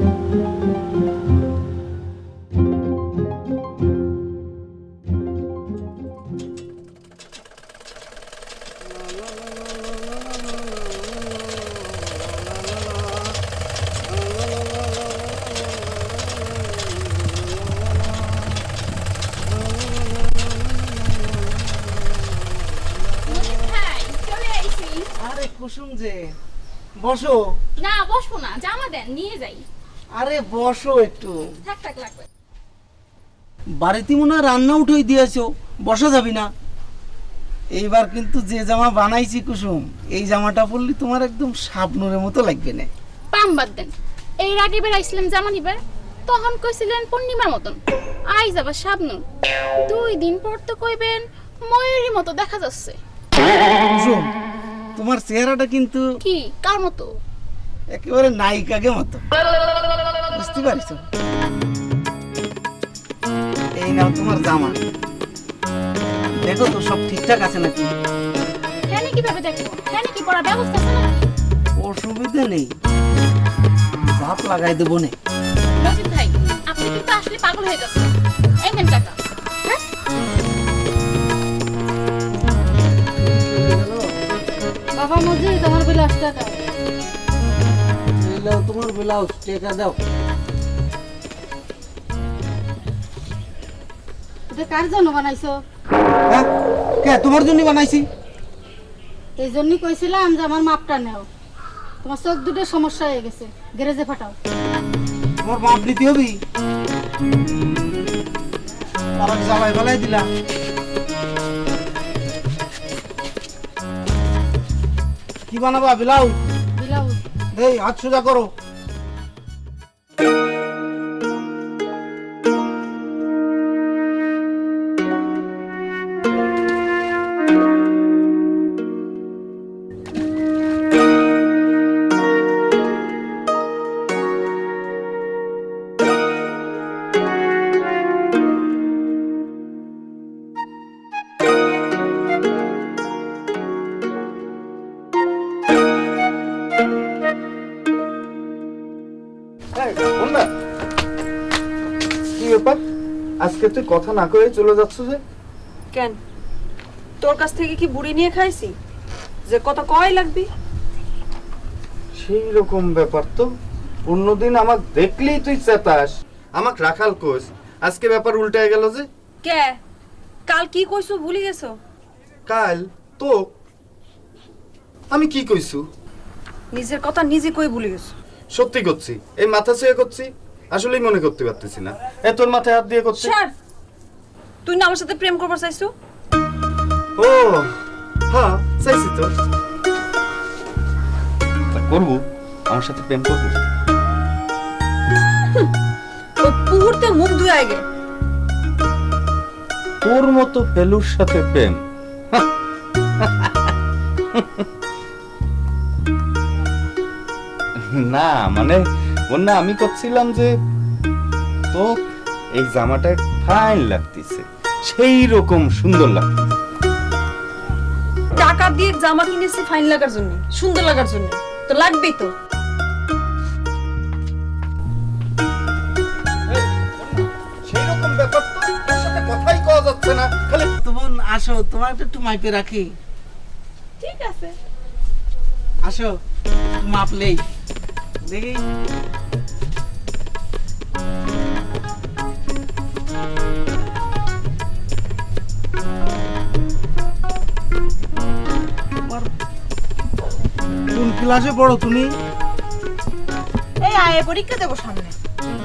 আরে কুসুম যে বসো। না বসবো না, জামা দেন নিয়ে যাই। আরে বসো একটু। থাক থাক লাগবে। বাড়িতে মনে হয় রান্না উঠেই দিয়েছো, বসা যাবি না? এইবার কিন্তু যে জামা বানাইছি কুসুম, এই জামাটা পরলে তোমার একদম শাবনুরের মতো লাগবে না। পাম বাদ দেন, এই আগে বেড়াইছিলাম জামা নিবার, তখন কইছিলেন পূর্ণিমার মতন, আইজ আবার শাবনুর। 2 দিন পর তো কইবেন ময়ূরীর মতো দেখা যাচ্ছে। কুসুম, তোমার চেহারাটা কিন্তু কি কার মতো? একেবারে নায়িকাকে মতো, বুঝতে পারছো? এই নাও তোমার জামা, দেখো তো সব ঠিকঠাক আছে নাকি? হ্যাঁ কিভাবে দেখো? হ্যাঁ কি পড়ার ব্যবস্থা আছে নাকি? অসুবিধা নেই, ঝাপ লাগাই দেবো নে। মজিদ ভাই, আপনি কিন্তু আসলে পাগল হয়ে যাচ্ছেন। এই নেন টাকা। হ্যাঁ বাবা মজিদ, তোমার বিলাস টাকা। এলাও তোমার ব্লাউজ, টাকা দাও। এটা কার জন্য বানাইছো? হ্যাঁ কে তোমার জন্য বানাইছি? এই জন্যই কইছিলাম যে আমার মাপটা নেও, তোমার চোখ দুটো সমস্যা হয়ে গেছে, গ্যারেজে পাঠাও। তোমার মাপ দিতে হবে? তারা জ্বালাই বেলাই দিলা। কি বানাবা? ব্লাউজ? ব্লাউজ। এই হাত সোজা করো। কি ব্যাপার, আজকে তুই কথা না কয়ে চলে যাচ্ছ যে? কেন, তোর কাছ থেকে কি বুড়ি নিয়ে খাইছি যে কত কয় লাগবি? সেই রকম ব্যাপার তো। অন্যদিন আমাক দেখলেই তুই চেতাস, আমাক রাখাল কোস, আজকে ব্যাপার উল্টায় গেল যে। কে কাল কি কইছো ভুলে গেছো? কাল তো আমি কি কইছু? নিজের কথা নিজে কই ভুলে গেছো। সত্যি করছি, এই মাথা ছুঁয়ে করছি, আসলেই মনে করতে পারতেছি না। তোর মাথায় হাত দিয়ে করছি। স্যার, তুই না আমার সাথে প্রেম করবার চাইছো? ও হ্যাঁ, চাইছি তো। করবো, আমার সাথে প্রেম করবো? ওই পুহুরতে মুখ ধুয়ে আগে। তোর মতো ফেলুর সাথে প্রেম? না মানে না, আমি করছিলাম যে তো এই জামাটা ফাইন লাগতেছে, সেই রকম সুন্দর লাগতেছে। টাকা দিয়ে জামা কিনেছি ফাইন লাগার জন্য, সুন্দর লাগার জন্য, তো লাগবেই তো। সেই রকম ব্যাপার তো, তোর সাথে কথাই কওয়া যাচ্ছে না। খালি তোমার আসো, তোমার একটু মাইপে রাখি। ঠিক আছে, আসো মাপলেই দেখি। কোন ক্লাসে পড়ো তুমি? এই আয়ে পরীক্ষা দেবো সামনে।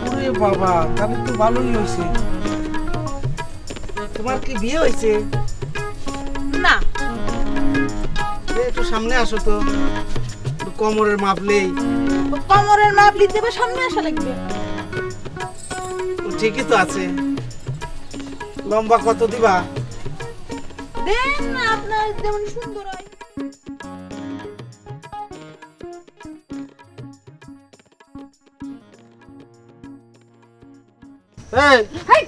ওরে বাবা, তাহলে তো ভালোই হয়েছে। তোমার কি বিয়ে হয়েছে? না। একটু সামনে আসো তো, একটু কোমরের মাপলেই। কোমরের মাপ নিতে হবে, সামনে আসা লাগবে। ঠিকই তো আছে। লম্বা কত দিবা? দেন আপনার যেমন সুন্দর হয়। হাই,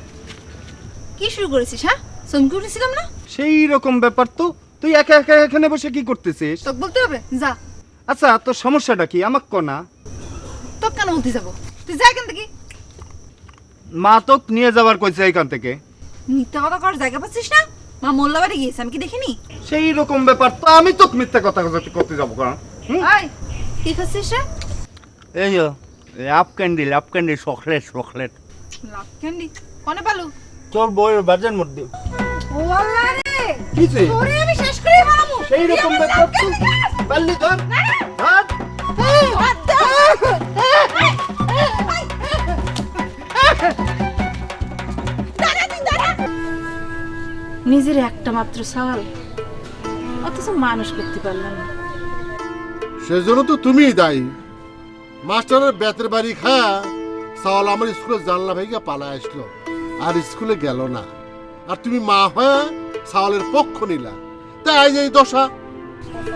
কি শুরু করেছিস? হ্যাঁ, চমকে উঠেছিলাম না? সেই রকম ব্যাপার তো, তুই একা একা এখানে বসে কি করতেছিস? তোকে বলতে হবে যা। আচ্ছা, তোর সমস্যাটা কি আমাক কনা? তোকে কেন বলতে যাবো? তুই যা এখান থেকে। মা তোক নিয়ে যাবার কইছে এখান থেকে। মিথ্যা কথা করার জায়গা পাচ্ছিস না? মা মোল্লা বাড়ি গিয়েছে, আমি কি দেখিনি? সেই রকম ব্যাপার তো, আমি তোকে মিথ্যা কথা করতে যাবো কেন? এই, কি খাচ্ছিস রে? এই লাভ ক্যান্ডি চকলেট চকলেট। লাভ ক্যান্ডি কোনে পালু? তোর বইয়ের বাজার মধ্যে। ও আল্লাহ রে, কিছে? তোরে আমি শেষ করে মারবো। সেই রকম ব্যাপার তো, পারলি ধর ধর। হাত দাও। নিজের একটা মাত্র সওয়াল অথচ মানুষ করতে পারলাম না। সেজন্য তো তুমিই দায়ী। মাস্টারের বেতের বাড়ি খায়া সাওয়াল আমার স্কুলে জানলা ভেঙে পালা আসলো, আর স্কুলে গেল না। আর তুমি মা হয়ে সাওয়ালের পক্ষ নিলা, তাই এই দশা।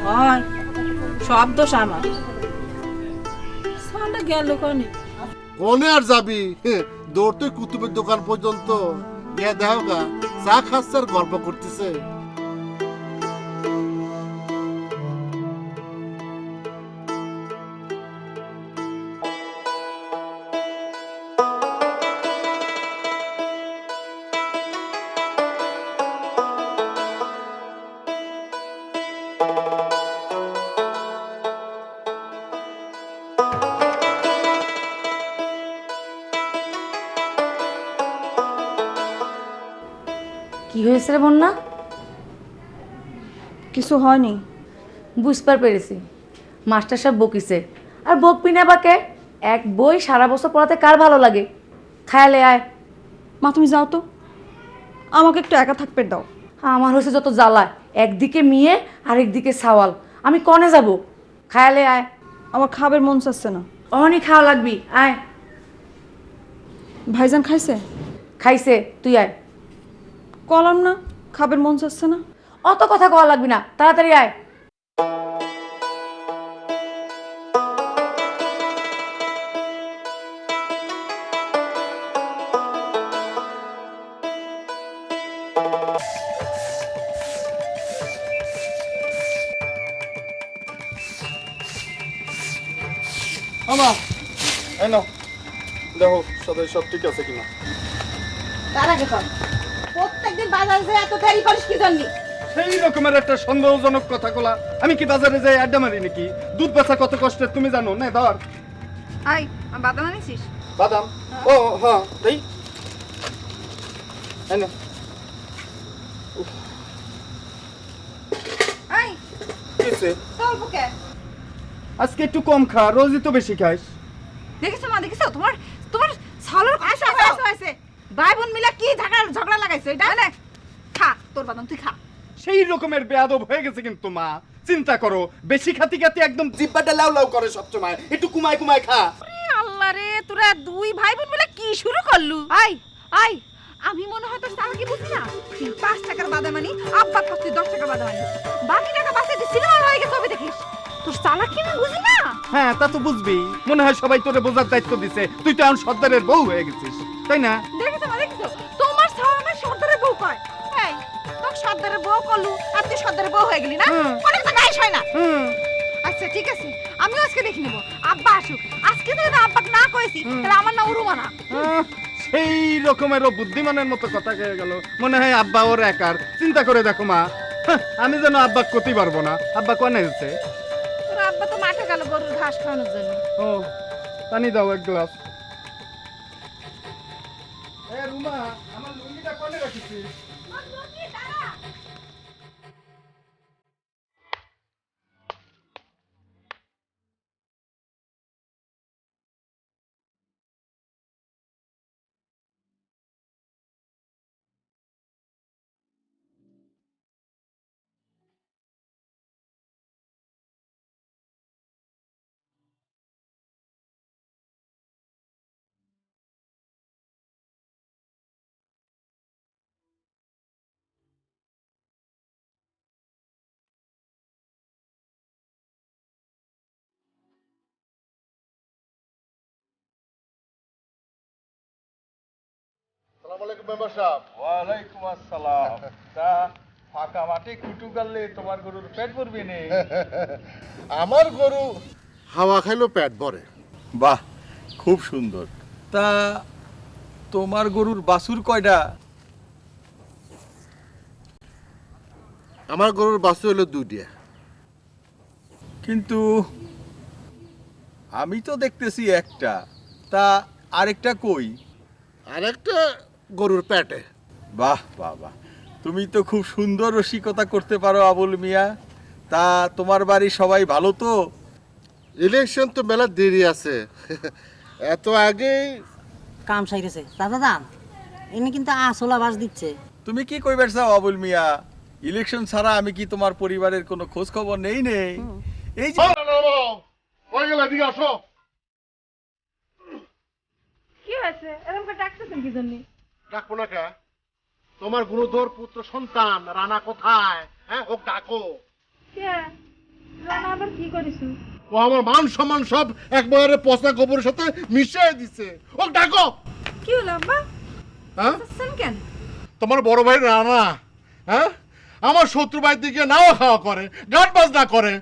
হয় সব দোষ আমার। সওয়ালটা গেল কনে? কোনে আর যাবি, দৌড় তুই কুতুবের দোকান পর্যন্ত গিয়ে দেখো গা চা খাচ্ছে আর গল্প করতেছে। কি হয়েছে রে বন্যা? কিছু হয়নি। বুঝবার পেরেছি, মাস্টার সাহেব বকিছে। আর বকবি না বাকে, এক বই সারা বছর পড়াতে কার ভালো লাগে? খায়ালে আয়। মা তুমি যাও তো, আমাকে একটু একা থাকতে দাও। আমার হয়েছে যত জ্বালা, একদিকে মেয়ে আর একদিকে সাওয়াল, আমি কনে যাব? খায়ালে আয়। আমার খাবার মন চাচ্ছে না। অনেক খাওয়া লাগবি, আয়। ভাইজান খাইছে? খাইছে, তুই আয়। কলাম না খাবার মন চাচ্ছে না। অত কথা কওয়া লাগবি না, তাড়াতাড়ি আয়। আমার এই নাও, দেখো সবাই সব ঠিক আছে কিনা। তার আগে কর, প্রত্যেকদিন বাজারে যে এত দেরি করিস কি জন্য? সেই রকমের একটা সন্দেহজনক কথা কলা। আমি কি বাজারে যাই আড্ডা মারি নাকি? দুধ বেচা কত কষ্টের তুমি জানো না? ধর আই, বাদাম আনিছিস? বাদাম? ও হ্যাঁ দেই। এই নাও। আই, কি হইছে? তোর বুকে আজকে একটু কম খা, রোজই তো বেশি খাইস। দেখিছো মা, দেখিছো তোমার তোমার ছালর আইছে আইছে ভাই বোন মিলা কি ঝগড়া লাগাইছো এটা? না খা তোর বাদাম, তুই খা। সেই রকমের বেয়াদব হয়ে গেছে কিন্তু মা। চিন্তা করো, বেশি খাতি খাতি একদম জিব্বাটা লাউ লাউ করে সবসময়। একটু কুমায় কুমায় খা। আল্লাহ রে, তোরা দুই ভাই বোন মিলে কি শুরু করলু? আই আই, আমি মনে হয় তোর সারা কি বুঝি না। 5 টাকার বাদাম আনি, আব্বা কষ্ট 10 টাকার বাদাম আনি, বাকি টাকা বাসে দিয়ে সিনেমা হয়ে গেছে। তবে দেখিস তোর সালা কি আমি বুঝি না। হ্যাঁ তা তো বুঝবি, মনে হয় সবাই তোরে বোঝার দায়িত্ব দিছে। তুই তো এখন সর্দারের বউ হয়ে গেছিস, তাই না? দেখিছো মা, দেখিছো তোমার সালা আমার সর্দারের বউ কয়। এই তোর সর্দারের বউ করলু আর তুই সর্দারের বউ হয়ে গেলি না? অনেক তো গাইস হয় না। আচ্ছা ঠিক আছে, আমিও আজকে দেখে নেব। আব্বা আসুক, আজকে তো এটা আব্বাকে না কইছি, তাহলে আমার না উরুমানা। সেই রকমেরও বুদ্ধিমানের মতো কথা কয়ে গেল। মনে হয় আব্বা ওর একার। চিন্তা করে দেখো মা, আমি যেন আব্বা করতেই পারবো না। আব্বা কোনে গেছে? তোর আব্বা তো মাঠে গেল গরুর ঘাস খাওয়ানোর জন্য। ও, পানি দাও এক গ্লাস। এ রুমা, আমার লুঙ্গিটা কোনে রাখিছিস? আসসালামু আলাইকুম মেম্বার সাহেব। ওয়ালাইকুম আসসালাম। তা ফাঁকা মাঠে কুটু গাললে তোমার গরুর পেট ভরবে নে? আমার গরু হাওয়া খাইলেও পেট ভরে। বাহ, খুব সুন্দর। তা তোমার গরুর বাছুর কয়টা? আমার গরুর বাছুর হলো 2টা। কিন্তু আমি তো দেখতেছি একটা, তা আরেকটা কই? আরেকটা গরুর পেটে। বাহ বাহ বাহ, তুমি তো খুব সুন্দর রসিকতা করতে পারো আবুল মিয়া। তা তোমার বাড়ি সবাই ভালো তো? ইলেকশন তো মেলা দেরি আছে, এত আগেই কাম সাইরেছে দাদা দাম এনে কিন্তু আসলা বাস দিচ্ছে। তুমি কি কইবার চাও আবুল মিয়া? ইলেকশন ছাড়া আমি কি তোমার পরিবারের কোনো খোঁজ খবর নেই? এই যে ওই গেলে এদিকে আসো। কি হয়েছে এরকম করে ডাকতেছেন কি জন্য? ডাকবো না কে? তোমার গুণধর পুত্র সন্তান রানা কোথায়? হ্যাঁ, ও ডাকো। কে রানা আবার কি করিস? ও আমার মান সম্মান সব একবারে পচা গোবরের সাথে মিশিয়ে দিছে। ও ডাকো। কি হলো আব্বা? হ্যাঁ, কেন? তোমার বড় ভাই রানা, হ্যাঁ, আমার শত্রু ভাই দিকে নাও খাওয়া করে, গান বাজনা করে।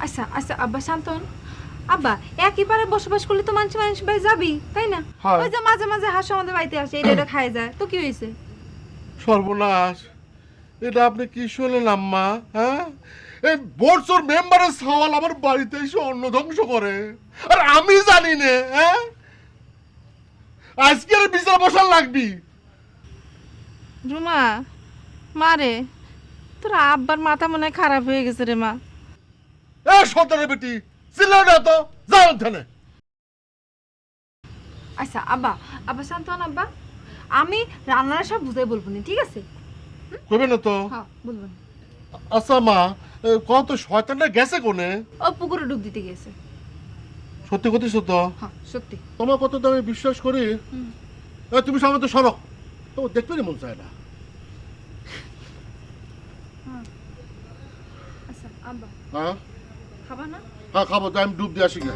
আচ্ছা আচ্ছা আব্বা শান্তন। আব্বা একেবারে বসবাস করলে তো মানুষ বাই যাবি, তাই না? ওই যে মাঝে মাঝে হাঁস আমাদের বাড়িতে আসে, এটা খায় যায়, তো কি হয়েছে? সর্বনাশ, এটা আপনি কি শুনলেন আম্মা? হ্যাঁ, এই বোর্ডসর মেম্বারের সওয়াল আমার বাড়িতে এসে অন্ন ধ্বংস করে, আর আমি জানি না। হ্যাঁ, আজকে বিচার বসার লাগবি। রুমা মারে, তোর আব্বার মাথা মনে হয় খারাপ হয়ে গেছে রে মা। এ সন্তানের বেটি, চিল্লাও না তো, যাও এখানে। আচ্ছা আব্বা, আব্বা শান্তন আব্বা, আমি রান্নার সব বুঝাই বলবো না, ঠিক আছে? কইবে না তো? হ্যাঁ বলবো না। আচ্ছা মা, কত শয়তানটা গেছে কোনে? ও পুকুরে ডুব দিতে গেছে। সত্যি কতিস তো? হ্যাঁ সত্যি। তোমার কথা তো আমি বিশ্বাস করি। তুমি সামনে তো সরক, তো দেখবে না মন চায় না। আচ্ছা আব্বা হ্যাঁ খাবা না? হ্যাঁ খাবো, তো আমি ডুব দিয়ে আসি গা।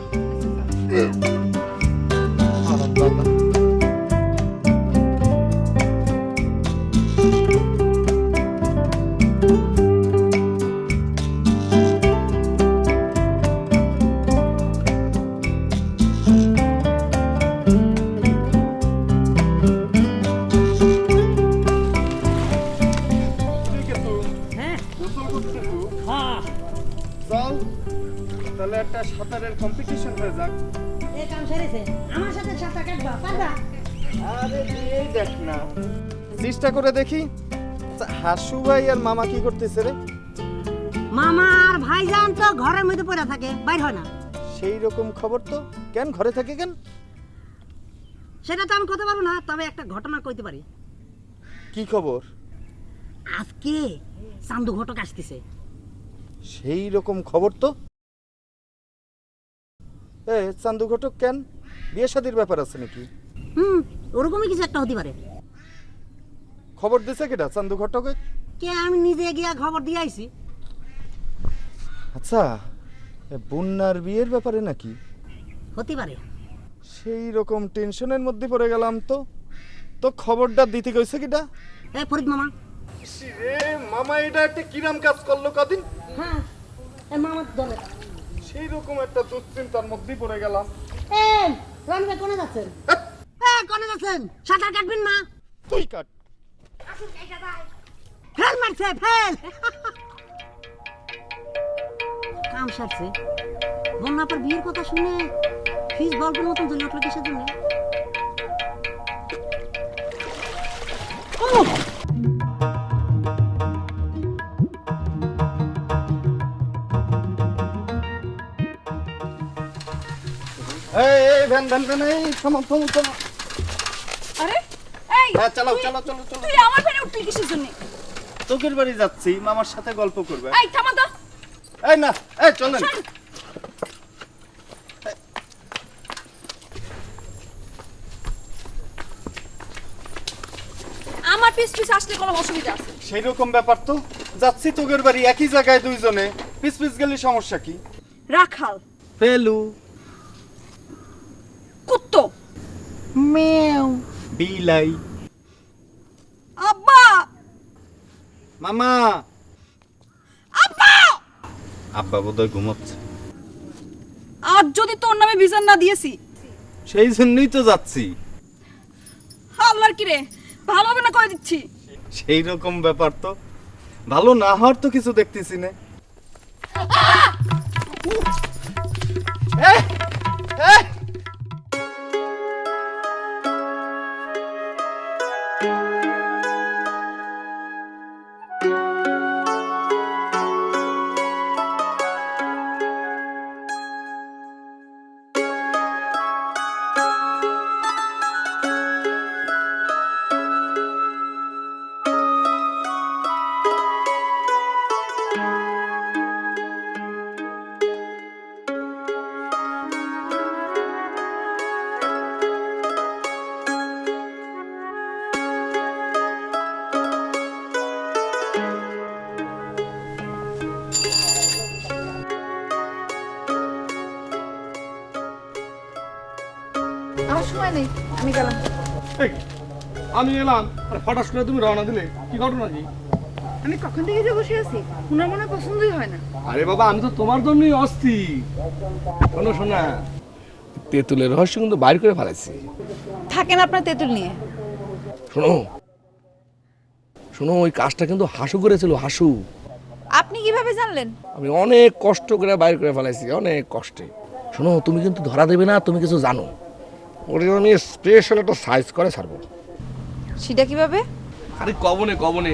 চল তাহলে একটা সাঁতারের কম্পিটিশন হয়ে যাক। এই কাম সেরেছে, আমার সাথে সাঁতার কাটবা পারবা? আরে এই দেখ না, চেষ্টা করে দেখি। হাসু ভাই আর মামা কি করতেছে রে? মামা আর ভাইজান তো ঘরের মধ্যে পড়ে থাকে, বাইর হয় না। সেই রকম খবর তো। কেন ঘরে থাকে কেন? সেটা তো আমি করতে পারবো না, তবে একটা ঘটনা কইতে পারি। কি খবর? আজকে চান্দু ঘটক আসতেছে। সেই রকম খবর তো। এ চান্দু ঘটক কেন? বিয়ে শাদির ব্যাপার আছে নাকি? ওরকমই কিছু একটা হতে পারে। খবর দিছে কেটা চান্দু ঘটকে? কে, আমি নিজে গিয়া খবর দিয়ে আইছি। আচ্ছা, বন্যার বিয়ের ব্যাপারে নাকি? হতে পারে। সেই রকম টেনশনের মধ্যে পড়ে গেলাম তো। তো খবরটা দিতে কইছে কিটা? এ ফরিদ মামা। রে মামা, এটা একটা কিরাম কাজ করলো কদিন। হ্যাঁ, এ মামা দলে। সেই রকম একটা দুশ্চিন্তার মধ্যে পড়ে গেলাম। এই রনবে কোনে যাচ্ছেন? কোনে যাচ্ছেন? সাঁতার কাটবেন না? তুই কাট। ফেল মারছে, ফেল। কাম সারছে। বন্যাপার বিয়ের কথা শুনে ফিস গল্পের মতন জ্বলে উঠলো কিসের জন্য? এই ভ্যান ভ্যান ভ্যান, এই থামো থামো থামো। আরে এই হ্যাঁ চালাও চালাও চালাও চালাও। তুই আমার ফেরে উঠলি কিসের জন্য? তোকের বাড়ি যাচ্ছি, মামার সাথে গল্প করবে। এই থামা তো। এই না, এই চলেন। আমার পিছ পিছ আসলে কোনো অসুবিধা আছে? সেই রকম ব্যাপার তো। যাচ্ছি তোকের বাড়ি, একই জায়গায় দুইজনে, পিস পিস গেলে সমস্যা কি? রাখাল, পেলু, কুত্তো, মেও, বিলাই। আব্বা, মামা। আব্বা। আব্বা বোধহয় ঘুমাচ্ছে। আজ যদি তোর নামে বিচার না দিয়েছি, সেই জন্যই তো যাচ্ছি। আল্লাহর কি রে, ভালো হবে না কয়ে দিচ্ছি। সেই রকম ব্যাপার তো। ভালো না হওয়ার তো কিছু দেখতেছি না। সময় নেই, আমি গেলাম। এই, আমি এলাম আর হঠাৎ করে তুমি রওনা দিলে, কি ঘটনা কি? আমি কখন থেকে যে বসে আছি, ওনার মনে হয় পছন্দই হয় না। আরে বাবা, আমি তো তোমার জন্যই অস্থির। শোনো শোনা, তেঁতুলের রহস্য কিন্তু বাইর করে ফেলাইছি। থাকেন আপনার তেঁতুল নিয়ে। শোনো শোনো, ওই কাজটা কিন্তু হাসু করেছিল, হাসু। আপনি কিভাবে জানলেন? আমি অনেক কষ্ট করে বাইর করে ফেলাইছি, অনেক কষ্টে। শোনো, তুমি কিন্তু ধরা দেবে না, তুমি কিছু জানো। ওটা আমি স্পেশাল একটা সাইজ করে ছাড়বো। সেটা কিভাবে? আরে কবনে কবনে,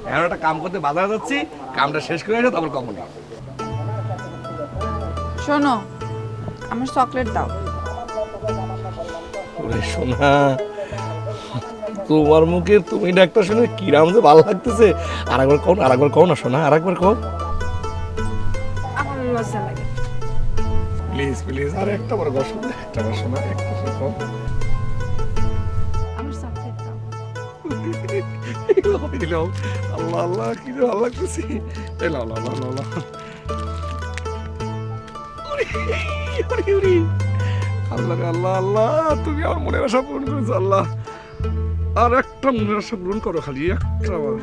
এখন একটা কাম করতে বাজারে যাচ্ছি, কামটা শেষ করে আসে তারপর কবনে। শোনো, আমার চকলেট দাও। ওরে সোনা, তোমার মুখে তুমি ডাক্তার শুনে কিরাম যে ভালো লাগতেছে। আরেকবার কও না সোনা, আরেকবার কও। আমার লজ্জা লাগে। প্লিজ প্লিজ, আর একটা বার কও সোনা, একটা বার সোনা, একটা বার কও। আমার চকলেট দাও। দিলাম। আল্লাহ আল্লাহ, কি যে ভালো লাগতেছে। এই লাও লাও লাও লাও লাও। ওরে, ওরে। আল্লাহ রে আল্লাহ, আল্লাহ তুমি আমার মনের আশা পূরণ করেছো আল্লাহ। আর একটা মনের আশা পূরণ করো, খালি একটা বার।